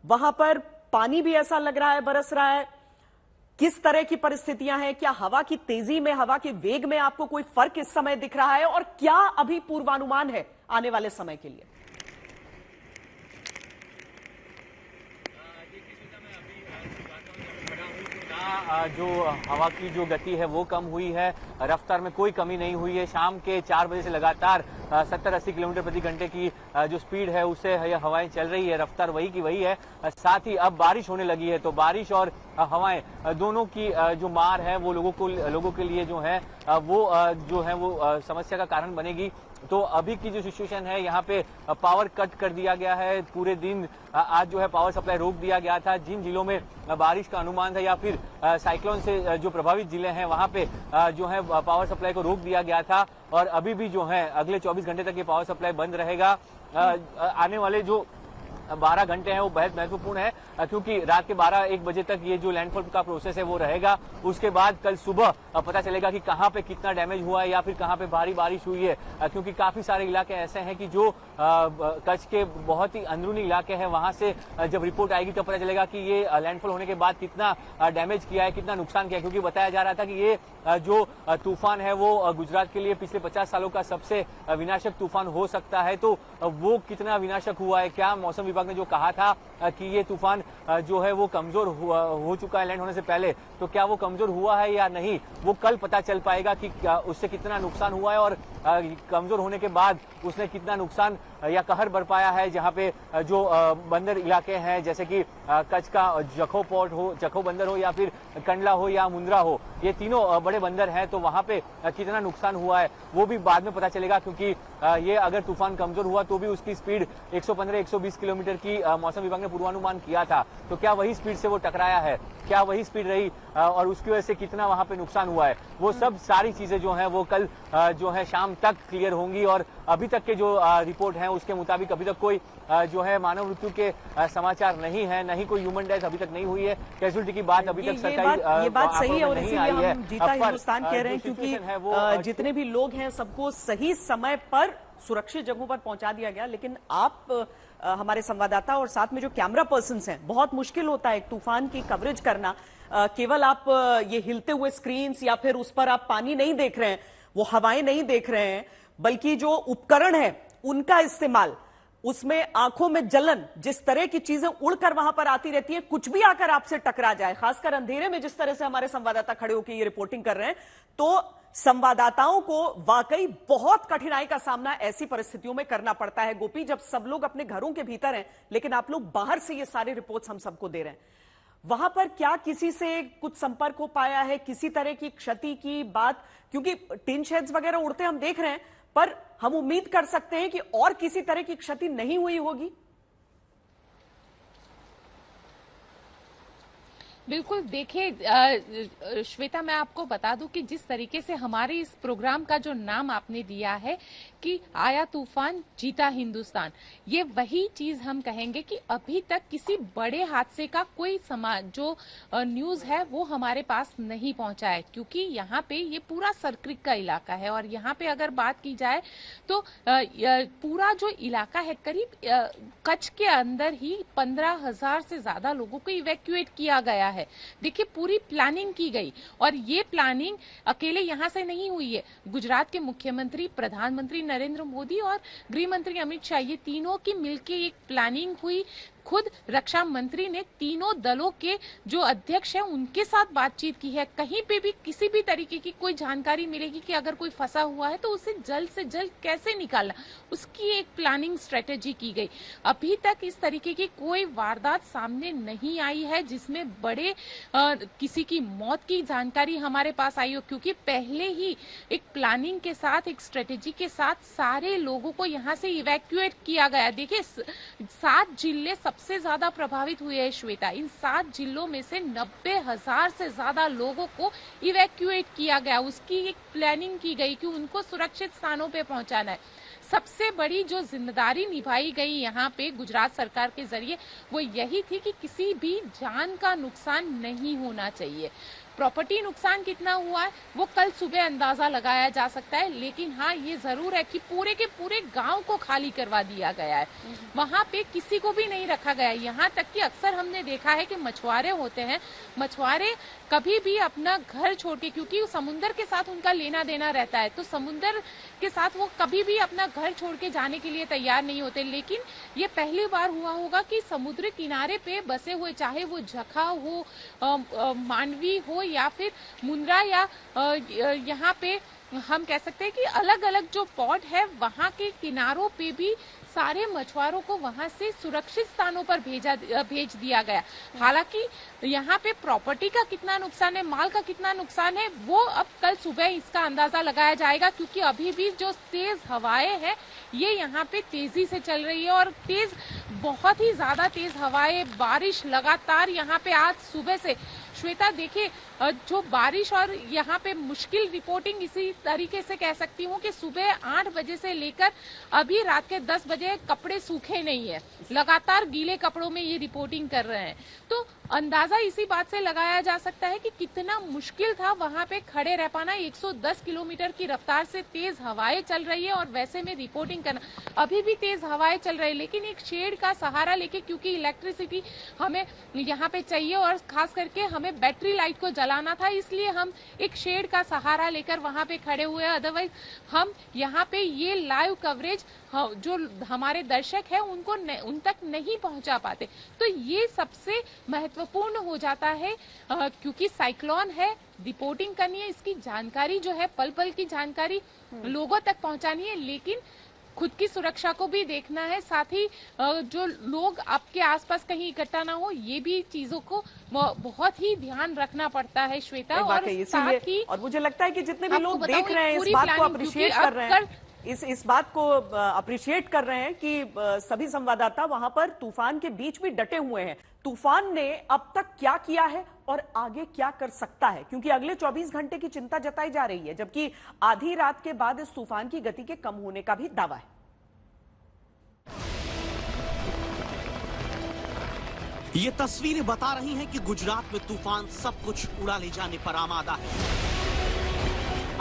वहां पर पानी भी ऐसा लग रहा है बरस रहा है। किस तरह की परिस्थितियां हैं? क्या हवा की तेजी में, हवा के वेग में आपको कोई फर्क इस समय दिख रहा है? और क्या अभी पूर्वानुमान है आने वाले समय के लिए? जो हवा की जो गति है वो कम हुई है, रफ्तार में कोई कमी नहीं हुई है। शाम के 4 बजे से लगातार 70-80 किलोमीटर प्रति घंटे की जो स्पीड है उससे हवाएं चल रही है, रफ्तार वही की वही है। साथ ही अब बारिश होने लगी है, तो बारिश और हवाएं दोनों की जो मार है वो लोगों के लिए जो है वो समस्या का कारण बनेगी। तो अभी की जो सिचुएशन है, यहाँ पे पावर कट कर दिया गया है पूरे दिन। आज जो है पावर सप्लाई रोक दिया गया था। जिन जिलों में बारिश का अनुमान था या फिर साइक्लोन से जो प्रभावित जिले हैं वहां पे जो है पावर सप्लाई को रोक दिया गया था, और अभी भी जो है अगले 24 घंटे तक ये पावर सप्लाई बंद रहेगा। आने वाले जो 12 घंटे हैं वो बेहद महत्वपूर्ण है, क्योंकि रात के 12-1 बजे तक ये जो लैंडफॉल का प्रोसेस है वो रहेगा। उसके बाद कल सुबह पता चलेगा कि कहां पे कितना डैमेज हुआ है या फिर कहां पे भारी बारिश हुई है, क्योंकि काफी सारे इलाके ऐसे हैं कि जो कच्छ के बहुत ही अंदरूनी इलाके हैं, वहां से जब रिपोर्ट आएगी तब पता चलेगा कि ये लैंडफॉल होने के बाद कितना डैमेज किया है, कितना नुकसान किया है। क्योंकि बताया जा रहा था कि ये जो तूफान है वो गुजरात के लिए पिछले 50 सालों का सबसे विनाशक तूफान हो सकता है। तो वो कितना विनाशक हुआ है, क्या मौसम विभाग ने जो कहा था कि ये तूफान जो है वो कमजोर हो चुका है लैंड होने से पहले, तो क्या वो कमजोर हुआ है या नहीं, वो कल पता चल पाएगा कि उससे कितना नुकसान हुआ है और कमजोर होने के बाद उसने कितना नुकसान या कहर बरपाया है। जहां पे जो बंदर इलाके हैं, जैसे कि कच्छ का जखौ पोर्ट हो, जखौ बंदर हो या फिर कंडला हो या मुंद्रा हो, ये तीनों बड़े बंदर हैं, तो वहां पे कितना नुकसान हुआ है वो भी बाद में पता चलेगा। क्योंकि ये अगर तूफान कमजोर हुआ तो भी उसकी स्पीड 115-120 किलोमीटर की मौसम विभाग ने पूर्वानुमान किया था, तो क्या वही स्पीड से वो टकराया है, क्या वही स्पीड रही और उसकी वजह से कितना वहां पे नुकसान हुआ है, वो सब सारी चीजें जो है वो कल जो है शाम तक क्लियर होंगी। और अभी तक के जो रिपोर्ट है उसके मुताबिक अभी तक कोई जो है मानव मृत्यु के समाचार नहीं है, नहीं कोई ह्यूमन डेथ अभी तक नहीं हुई है। कैजुअलिटी की बात अभी तक सरकारी ये बात सही है और इसीलिए हम जीता पर हिंदुस्तान कह रहे हैं, क्योंकि जितने भी लोग हैं सबको सही समय पर सुरक्षित जगहों पर पहुंचा दिया गया। लेकिन आप हमारे संवाददाता और साथ में जो कैमरा पर्सन्स हैं, बहुत मुश्किल होता है एक तूफान की कवरेज करना। केवल आप ये हिलते हुए स्क्रीन्स या फिर उस पर आप पानी नहीं देख रहे हैं, वो हवाएं नहीं देख रहे हैं, बल्कि जो उपकरण है उनका इस्तेमाल, उसमें आंखों में जलन, जिस तरह की चीजें उड़कर वहां पर आती रहती है, कुछ भी आकर आपसे टकरा जाए, खासकर अंधेरे में जिस तरह से हमारे संवाददाता खड़े होकर ये रिपोर्टिंग कर रहे हैं, तो संवाददाताओं को वाकई बहुत कठिनाई का सामना ऐसी परिस्थितियों में करना पड़ता है। गोपी, जब सब लोग अपने घरों के भीतर हैं लेकिन आप लोग बाहर से ये सारे रिपोर्ट्स हम सबको दे रहे हैं, वहां पर क्या किसी से कुछ संपर्क हो पाया है, किसी तरह की क्षति की बात? क्योंकि टिन शेड्स वगैरह उड़ते हम देख रहे हैं, पर हम उम्मीद कर सकते हैं कि और किसी तरह की क्षति नहीं हुई होगी। बिल्कुल, देखिए श्वेता, मैं आपको बता दूं कि जिस तरीके से हमारे इस प्रोग्राम का जो नाम आपने दिया है कि आया तूफान जीता हिंदुस्तान, ये वही चीज हम कहेंगे कि अभी तक किसी बड़े हादसे का कोई जो न्यूज है वो हमारे पास नहीं पहुंचा है, क्योंकि यहाँ पे ये पूरा सर्किट का इलाका है। और यहाँ पे अगर बात की जाए तो पूरा जो इलाका है, करीब कच्छ के अंदर ही 15,000 से ज्यादा लोगों को इवैक्यूएट किया गया है। देखिए, पूरी प्लानिंग की गई, और ये प्लानिंग अकेले यहां से नहीं हुई है। गुजरात के मुख्यमंत्री, प्रधानमंत्री नरेंद्र मोदी और गृह मंत्री अमित शाह, ये तीनों की मिलकर एक प्लानिंग हुई। खुद रक्षा मंत्री ने तीनों दलों के जो अध्यक्ष हैं उनके साथ बातचीत की है। कहीं पे भी किसी भी तरीके की कोई जानकारी मिलेगी कि अगर कोई फंसा हुआ है तो उसे जल्द से जल्द कैसे निकालना, उसकी एक प्लानिंग स्ट्रेटेजी की गई। अभी तक इस तरीके की कोई वारदात सामने नहीं आई है जिसमें बड़े किसी की मौत की जानकारी हमारे पास आई हो, क्योंकि पहले ही एक प्लानिंग के साथ, एक स्ट्रेटेजी के साथ सारे लोगों को यहाँ से इवैक्यूएट किया गया। देखिए, 7 जिले सबसे ज्यादा प्रभावित हुए हैं श्वेता। इन 7 जिलों में से 90,000 से ज्यादा लोगों को इवैक्यूएट किया गया। उसकी एक प्लानिंग की गई कि उनको सुरक्षित स्थानों पे पहुंचाना है। सबसे बड़ी जो जिम्मेदारी निभाई गई यहाँ पे गुजरात सरकार के जरिए वो यही थी कि किसी भी जान का नुकसान नहीं होना चाहिए। प्रॉपर्टी नुकसान कितना हुआ है वो कल सुबह अंदाजा लगाया जा सकता है, लेकिन हाँ ये जरूर है कि पूरे के पूरे गांव को खाली करवा दिया गया है, वहां पे किसी को भी नहीं रखा गया है। यहाँ तक कि अक्सर हमने देखा है कि मछुआरे होते हैं, मछुआरे कभी भी अपना घर छोड़ के, क्योंकि समुद्र के साथ उनका लेना देना रहता है, तो समुद्र के साथ वो कभी भी अपना घर छोड़ के जाने के लिए तैयार नहीं होते। लेकिन ये पहली बार हुआ होगा कि समुद्र किनारे पे बसे हुए, चाहे वो झखा हो, मांडवी हो या फिर मुंद्रा या यहाँ पे हम कह सकते हैं कि अलग अलग जो पॉट है वहाँ के किनारों पे भी सारे मछुआरों को वहां से सुरक्षित स्थानों पर भेज दिया गया। हालांकि यहाँ पे प्रॉपर्टी का कितना नुकसान है, माल का कितना नुकसान है, वो अब कल सुबह इसका अंदाजा लगाया जाएगा, क्योंकि अभी भी जो तेज हवाएं हैं ये यहाँ पे तेजी से चल रही है और बहुत ही ज्यादा तेज हवाएं, बारिश लगातार यहाँ पे आज सुबह से। श्वेता देखिए, जो बारिश और यहाँ पे मुश्किल रिपोर्टिंग इसी तरीके से कह सकती हूँ कि सुबह 8 बजे से लेकर अभी रात के 10 बजे कपड़े सूखे नहीं है, लगातार गीले कपड़ों में ये रिपोर्टिंग कर रहे हैं। तो अंदाजा इसी बात से लगाया जा सकता है कि कितना मुश्किल था वहां पे खड़े रह पाना। 110 किलोमीटर की रफ्तार से तेज हवाएं चल रही है और वैसे में रिपोर्टिंग करना, अभी भी तेज हवाएं चल रही है, लेकिन एक शेड का सहारा लेके, क्योंकि इलेक्ट्रिसिटी हमें यहाँ पे चाहिए और खास करके हमें बैटरी लाइट को जलाना था, इसलिए हम एक शेड का सहारा लेकर वहां पे खड़े हुए हैं। अदरवाइज हम यहाँ पे ये लाइव कवरेज जो हमारे दर्शक है उनको उन तक नहीं पहुंचा पाते। तो ये सबसे महत्वपूर्ण हो जाता है, क्योंकि साइक्लोन है, रिपोर्टिंग करनी है, इसकी जानकारी जो है पल पल की जानकारी लोगों तक पहुंचानी है, लेकिन खुद की सुरक्षा को भी देखना है, साथ ही जो लोग आपके आसपास कहीं इकट्ठा ना हो, ये भी चीजों को बहुत ही ध्यान रखना पड़ता है श्वेता। और साथ ही और मुझे लगता है कि जितने भी लोग देख रहे हैं इस बात को अप्रिशिएट कर रहे हैं, इस बात को अप्रिशिएट कर रहे हैं कि सभी संवाददाता वहां पर तूफान के बीच भी डटे हुए हैं। तूफान ने अब तक क्या किया है और आगे क्या कर सकता है, क्योंकि अगले 24 घंटे की चिंता जताई जा रही है, जबकि आधी रात के बाद इस तूफान की गति के कम होने का भी दावा है। ये तस्वीरें बता रही हैं कि गुजरात में तूफान सब कुछ उड़ा ले जाने पर आमादा है।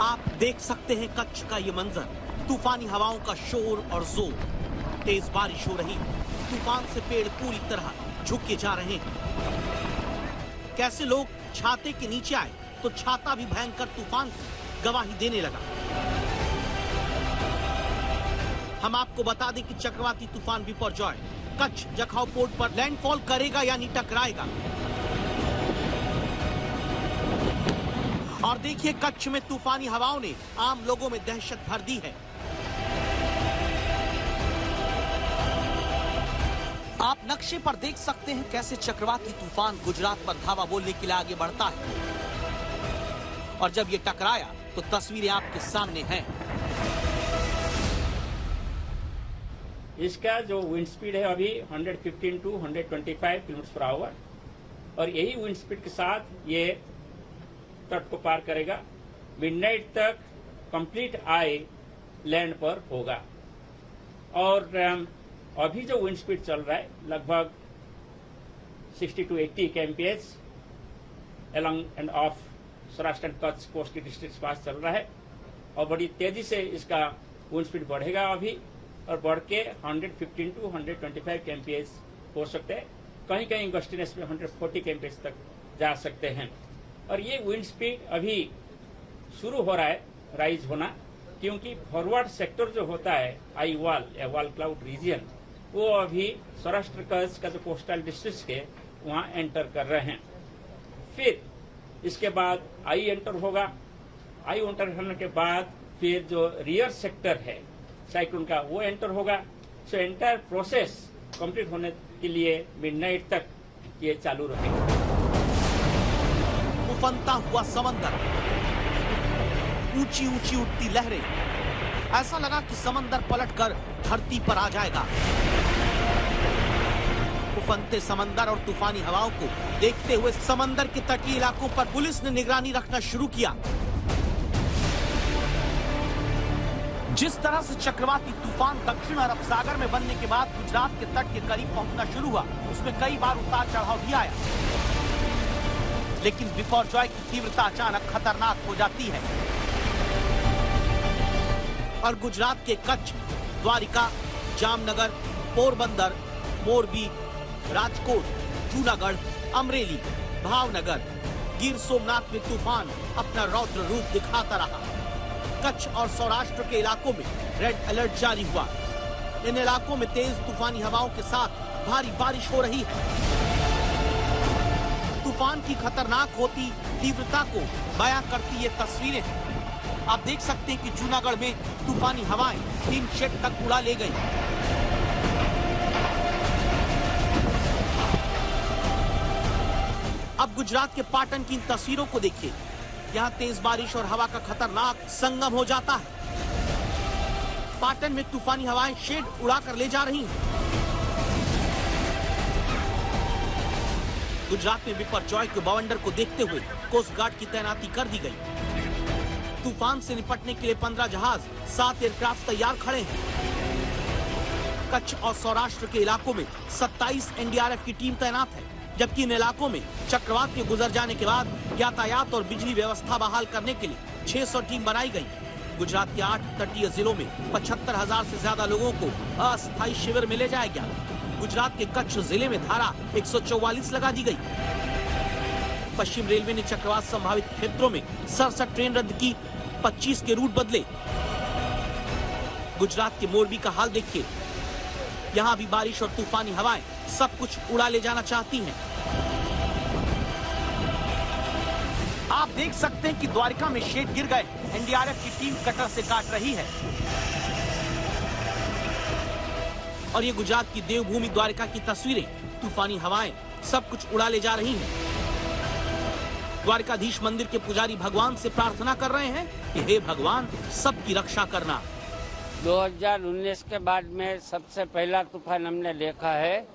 आप देख सकते हैं कच्छ का ये मंजर, तूफानी हवाओं का शोर और जोर, तेज बारिश हो रही, तूफान से पेड़ पूरी तरह झुके जा रहे हैं। कैसे लोग छाते के नीचे आए तो छाता भी भयंकर तूफान की गवाही देने लगा। हम आपको बता दें कि चक्रवाती तूफान बिपरजॉय कच्छ जखाऊ पोर्ट पर लैंडफॉल करेगा यानी टकराएगा। और देखिए कच्छ में तूफानी हवाओं ने आम लोगों में दहशत भर दी है। आप नक्शे पर देख सकते हैं कैसे चक्रवाती तूफान गुजरात पर धावा बोलने के लिए आगे बढ़ता है, और जब ये टकराया तो तस्वीरें आपके सामने हैं। इसका जो विंड स्पीड है अभी 115 टू 125 किलोमीटर/आवर, और यही विंड स्पीड के साथ ये तट को पार करेगा। मिडनाइट तक कंप्लीट आई लैंड पर होगा। और अभी जो विंड स्पीड चल रहा है लगभग 60 to 80 kmph along end of Saurashtra and Kutch coast की डिस्ट्रिक्ट के पास चल रहा है, और बड़ी तेजी से इसका विंड स्पीड बढ़ेगा अभी, और बढ़ के 115 टू 125 kmph हो सकते हैं। कहीं कहीं गस्टिनेस में 140 kmph तक जा सकते हैं। और ये विंड स्पीड अभी शुरू हो रहा है राइज होना, क्योंकि फॉरवर्ड सेक्टर जो होता है आई वॉल या वॉल क्लाउड रीजन, वो अभी सौराष्ट्र कच्छ का जो कोस्टल डिस्ट्रिक्ट है वहां एंटर कर रहे हैं। फिर इसके बाद आई एंटर होगा, आई एंटर होने के बाद फिर जो रियर सेक्टर है साइक्लोन का वो एंटर होगा। सो एंटायर प्रोसेस कंप्लीट होने के लिए मिडनाइट तक ये चालू रहेगा। उफनता हुआ समंदर, ऊंची ऊंची उठती लहरें, ऐसा लगा कि समंदर पलटकर धरती पर आ जाएगा। उफनते समंदर और तूफानी हवाओं को देखते हुए समंदर के तटीय इलाकों पर पुलिस ने निगरानी रखना शुरू किया। जिस तरह से चक्रवाती तूफान दक्षिण अरब सागर में बनने के बाद गुजरात के तट के करीब पहुंचना शुरू हुआ, उसमें कई बार उतार चढ़ाव भी आया। लेकिन बिपरजॉय की तीव्रता अचानक खतरनाक हो जाती है और गुजरात के कच्छ, द्वारिका, जामनगर, पोरबंदर, मोरबी, राजकोट, जूनागढ़, अमरेली, भावनगर, गिर सोमनाथ में तूफान अपना रौद्र रूप दिखाता रहा। कच्छ और सौराष्ट्र के इलाकों में रेड अलर्ट जारी हुआ। इन इलाकों में तेज तूफानी हवाओं के साथ भारी बारिश हो रही है। तूफान की खतरनाक होती तीव्रता को बयां करती ये तस्वीरें हैं। आप देख सकते हैं कि जूनागढ़ में तूफानी हवाएं टीन शेड तक उड़ा ले गई। अब गुजरात के पाटन की इन तस्वीरों को देखिए। यहाँ तेज बारिश और हवा का खतरनाक संगम हो जाता है। पाटन में तूफानी हवाएं शेड उड़ाकर ले जा रही हैं। गुजरात में बिपरजॉय के बवंडर को देखते हुए कोस्ट गार्ड की तैनाती कर दी गई। तूफान से निपटने के लिए 15 जहाज, 7 एयरक्राफ्ट तैयार खड़े हैं। कच्छ और सौराष्ट्र के इलाकों में 27 एनडीआरएफ की टीम तैनात है, जबकि इन इलाकों में चक्रवात के गुजर जाने के बाद यातायात और बिजली व्यवस्था बहाल करने के लिए 600 टीम बनाई गई। गुजरात के 8 तटीय जिलों में 75,000 से ज्यादा लोगों को अस्थायी शिविर में ले जाया गया। गुजरात के कच्छ जिले में धारा 144 लगा दी गई। पश्चिम रेलवे ने चक्रवात संभावित क्षेत्रों में 67 ट्रेन रद्द की, 25 के रूट बदले। गुजरात के मोरबी का हाल देखिए। यहाँ भी बारिश और तूफानी हवाएं सब कुछ उड़ा ले जाना चाहती हैं। आप देख सकते हैं कि द्वारिका में शेड गिर गए। एनडीआरएफ की टीम कटर से काट रही है और ये गुजरात की देवभूमि द्वारिका की तस्वीरें। तूफानी हवाएं सब कुछ उड़ा ले जा रही हैं। द्वारिकाधीश मंदिर के पुजारी भगवान से प्रार्थना कर रहे हैं कि हे भगवान, सबकी रक्षा करना। 2019 के बाद में सबसे पहला तूफान हमने देखा है।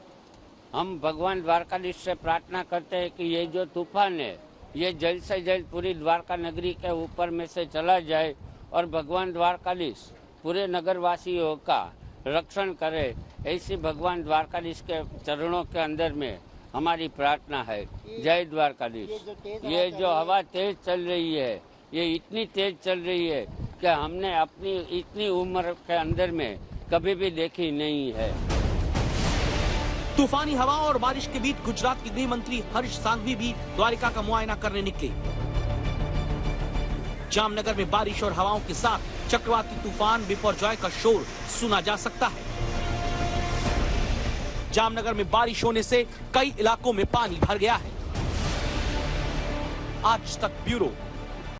हम भगवान द्वारकाधीश से प्रार्थना करते हैं कि ये जो तूफान है ये जल्द से जल्द पूरी द्वारका नगरी के ऊपर में से चला जाए और भगवान द्वारकाधीश पूरे नगरवासियों का रक्षण करे। ऐसी भगवान द्वारकाधीश के चरणों के अंदर में हमारी प्रार्थना है। जय द्वारकाधीश। ये जो हवा तेज चल रही है, ये इतनी तेज चल रही है कि हमने अपनी इतनी उम्र के अंदर में कभी भी देखी नहीं है। तूफानी हवा और बारिश के बीच गुजरात के गृह मंत्री हर्ष सांघवी भी द्वारिका का मुआयना करने निकले। जामनगर में बारिश और हवाओं के साथ चक्रवाती तूफान बिपरजॉय का शोर सुना जा सकता है। जामनगर में बारिश होने से कई इलाकों में पानी भर गया है। आज तक ब्यूरो।